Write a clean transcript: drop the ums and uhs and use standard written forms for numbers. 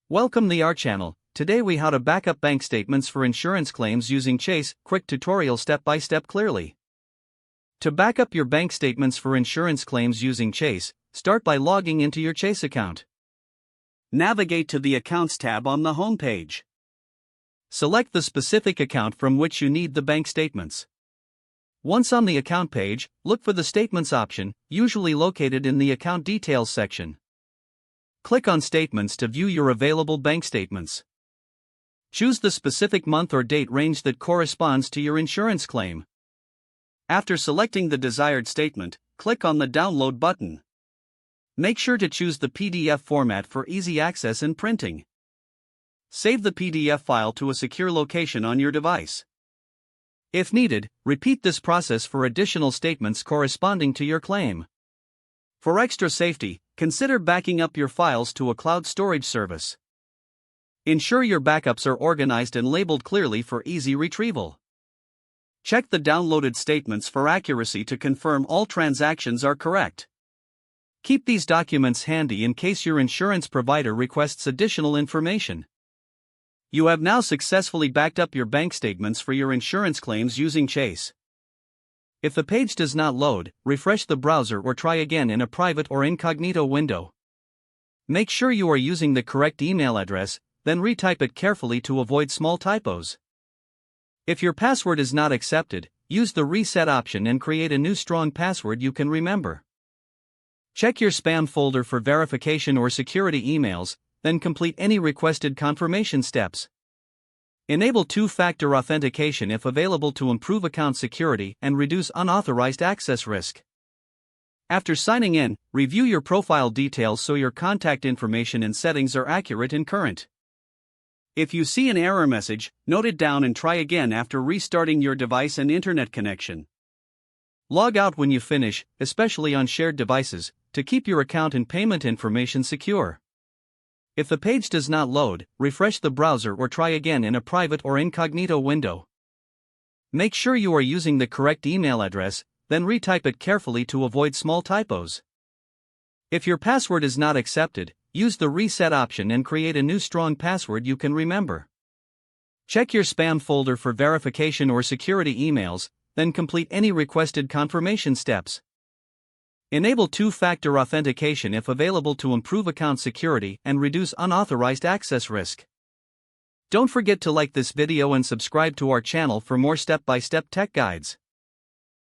Welcome to our channel. Today we how to back up bank statements for insurance claims using Chase. Quick tutorial step by step clearly. To back up your bank statements for insurance claims using Chase, start by logging into your Chase account. Navigate to the Accounts tab on the home page. Select the specific account from which you need the bank statements. Once on the account page, look for the Statements option, usually located in the Account Details section. Click on Statements to view your available bank statements. Choose the specific month or date range that corresponds to your insurance claim. After selecting the desired statement, click on the Download button. Make sure to choose the PDF format for easy access and printing. Save the PDF file to a secure location on your device. If needed, repeat this process for additional statements corresponding to your claim. For extra safety, consider backing up your files to a cloud storage service. Ensure your backups are organized and labeled clearly for easy retrieval. Check the downloaded statements for accuracy to confirm all transactions are correct. Keep these documents handy in case your insurance provider requests additional information. You have now successfully backed up your bank statements for your insurance claims using Chase. If the page does not load, refresh the browser or try again in a private or incognito window. Make sure you are using the correct email address, then retype it carefully to avoid small typos. If your password is not accepted, use the reset option and create a new strong password you can remember. Check your spam folder for verification or security emails, then complete any requested confirmation steps. Enable two-factor authentication if available to improve account security and reduce unauthorized access risk. After signing in, review your profile details so your contact information and settings are accurate and current. If you see an error message, note it down and try again after restarting your device and internet connection. Log out when you finish, especially on shared devices, to keep your account and payment information secure. If the page does not load, refresh the browser or try again in a private or incognito window. Make sure you are using the correct email address, then retype it carefully to avoid small typos. If your password is not accepted, use the reset option and create a new strong password you can remember. Check your spam folder for verification or security emails, then complete any requested confirmation steps. Enable two-factor authentication if available to improve account security and reduce unauthorized access risk. Don't forget to like this video and subscribe to our channel for more step-by-step tech guides.